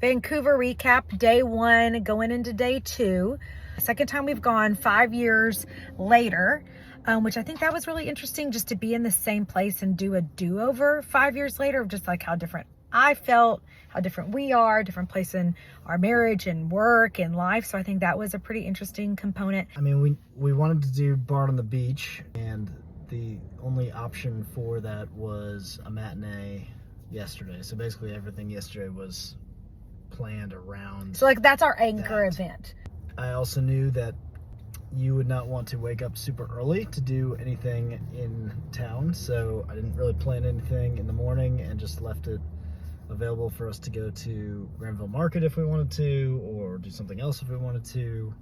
Vancouver recap, day 1 going into day 2. Second time we've gone 5 years later, which I think that was really interesting, just to be in the same place and do a do-over 5 years later, just like how different I felt, how different we are, different place in our marriage and work and life. So I think that was a pretty interesting component. I mean, we wanted to do Bard on the Beach, and the only option for that was a matinee yesterday. So basically everything yesterday was planned around. So like that's our anchor event. I also knew that you would not want to wake up super early to do anything in town, so I didn't really plan anything in the morning and just left it available for us to go to Granville Market if we wanted to, or do something else if we wanted to.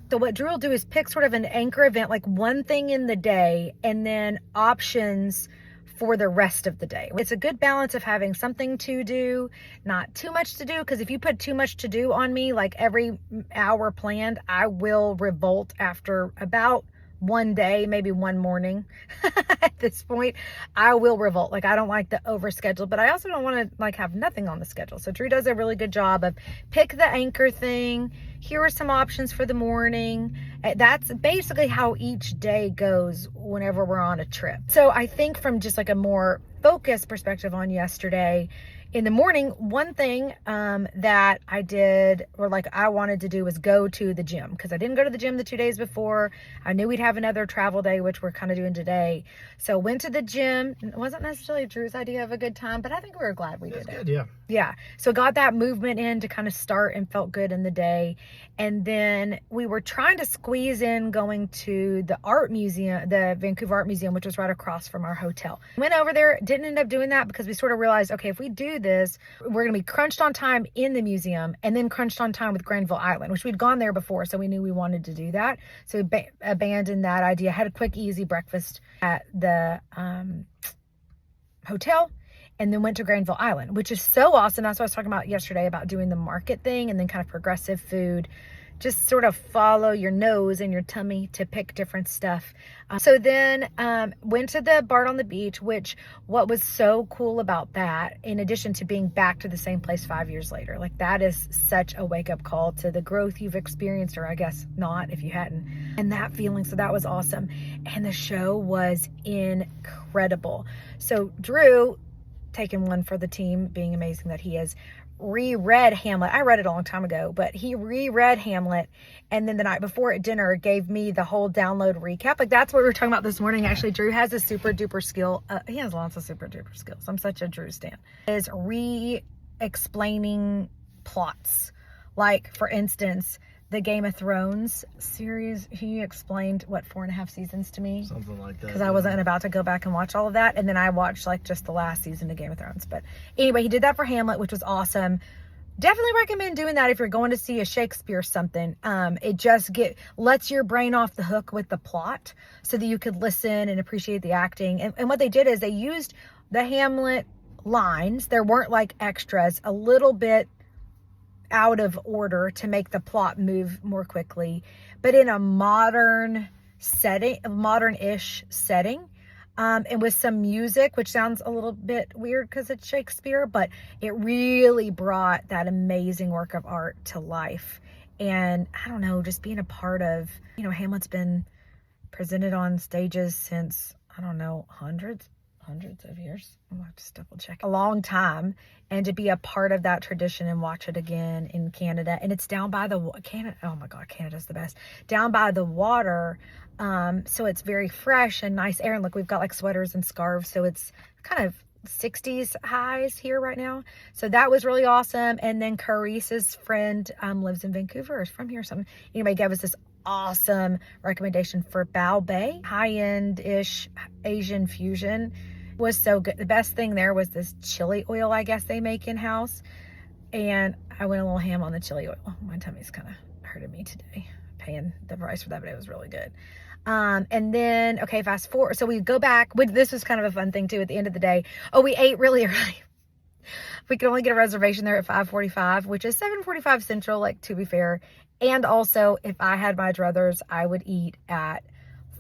So what Drew will do is pick sort of an anchor event, like one thing in the day, and then options for the rest of the day. It's a good balance of having something to do, not too much to do, because if you put too much to do on me, like every hour planned, I will revolt after about one day, maybe one morning. At this point, I will revolt. Like, I don't like the overschedule, but I also don't want to like have nothing on the schedule. So Drew does a really good job of pick the anchor thing. Here are some options for the morning. That's basically how each day goes whenever we're on a trip. So I think from just like a more focused perspective on yesterday, in the morning, one thing that I did, or like I wanted to do, was go to the gym, because I didn't go to the gym the 2 days before. I knew we'd have another travel day, which we're kind of doing today. So went to the gym. It wasn't necessarily Drew's idea of a good time, but I think we were glad we did it. Good, yeah. Yeah. So got that movement in to kind of start and felt good in the day. And then we were trying to squeeze in going to the art museum, the Vancouver Art Museum, which was right across from our hotel. Went over there, didn't end up doing that because we sort of realized, okay, if we do this, we're going to be crunched on time in the museum and then crunched on time with Granville Island, which we'd gone there before. So we knew we wanted to do that. So we abandoned that idea. Had a quick, easy breakfast at the hotel, and then went to Granville Island, which is so awesome. That's what I was talking about yesterday, about doing the market thing and then kind of progressive food. Just sort of follow your nose and your tummy to pick different stuff. So then went to the Bard on the Beach, which what was so cool about that, in addition to being back to the same place 5 years later, like that is such a wake-up call to the growth you've experienced, or I guess not if you hadn't, and that feeling. So that was awesome. And the show was incredible. So Drew, taking one for the team, being amazing that he is, reread Hamlet. I read it a long time ago, but he reread Hamlet, and then the night before at dinner gave me the whole download recap. Like, that's what we were talking about this morning. Actually, Drew has a super duper skill. He has lots of super duper skills. I'm such a Drew stan. Is re-explaining plots. Like, for instance, the Game of Thrones series, he explained, 4.5 seasons to me? Something like that. Because I wasn't about to go back and watch all of that. And then I watched like just the last season of Game of Thrones. But anyway, he did that for Hamlet, which was awesome. Definitely recommend doing that if you're going to see a Shakespeare something. It just lets your brain off the hook with the plot so that you could listen and appreciate the acting. And what they did is they used the Hamlet lines. There weren't like extras, a little bit out of order to make the plot move more quickly, but in a modern setting, a modern-ish setting, and with some music, which sounds a little bit weird because it's Shakespeare, but it really brought that amazing work of art to life. And I don't know, just being a part of, Hamlet's been presented on stages since, I don't know, hundreds of years. I'll have to just double check. A long time. And to be a part of that tradition and watch it again in Canada. And it's down by the Canada. Oh my God, Canada's the best. Down by the water. So it's very fresh and nice air. And look, we've got like sweaters and scarves. So it's kind of 60s highs here right now. So that was really awesome. And then Carice's friend lives in Vancouver, or is from here or something. Anyway, gave us this awesome recommendation for Bao Bay. High-end-ish Asian fusion. Was so good. The best thing there was this chili oil, I guess they make in-house, and I went a little ham on the chili oil. My tummy's kind of hurting me today paying the price for that, but it was really good. And then, okay, fast forward. So we go back. This was kind of a fun thing too at the end of the day. Oh, we ate really early. We could only get a reservation there at 5:45, which is 7:45 Central, like, to be fair. And also, if I had my druthers, I would eat at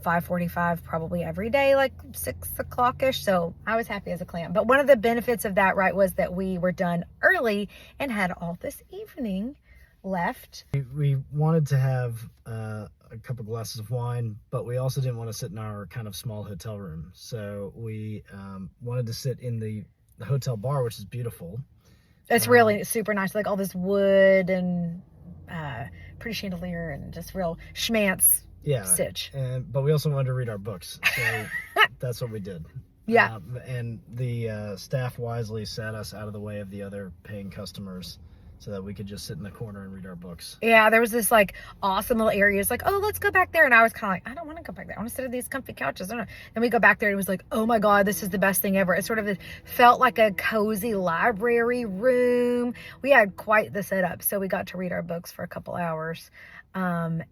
5:45 probably every day, like 6 o'clock-ish. So I was happy as a clam. But one of the benefits of that, right, was that we were done early and had all this evening left. We wanted to have a couple glasses of wine, but we also didn't want to sit in our kind of small hotel room. So we wanted to sit in the hotel bar, which is beautiful. It's really super nice, like all this wood and pretty chandelier and just real schmance. Yeah, stitch. But we also wanted to read our books, so that's what we did. Yeah. And the staff wisely sat us out of the way of the other paying customers so that we could just sit in the corner and read our books. Yeah, there was this like awesome little area. It's like, oh, let's go back there. And I was kind of like, I don't want to go back there. I want to sit on these comfy couches. I don't know. Then we go back there and it was like, oh my God, this is the best thing ever. It sort of felt like a cozy library room. We had quite the setup. So we got to read our books for a couple hours.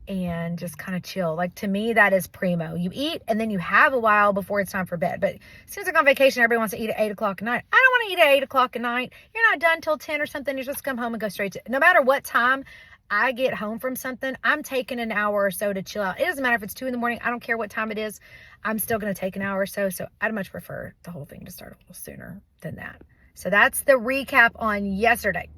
And just kind of chill. Like, to me, that is primo. You eat and then you have a while before it's time for bed. But as soon as I go on vacation, everybody wants to eat at 8 o'clock at night. I don't want to eat at 8 o'clock at night. You're not done till 10 or something. You're just come home and go straight to, no matter what time I get home from something, I'm taking an hour or so to chill out. It doesn't matter if it's 2 a.m. I don't care what time it is. I'm still going to take an hour or so. So I'd much prefer the whole thing to start a little sooner than that. So that's the recap on yesterday.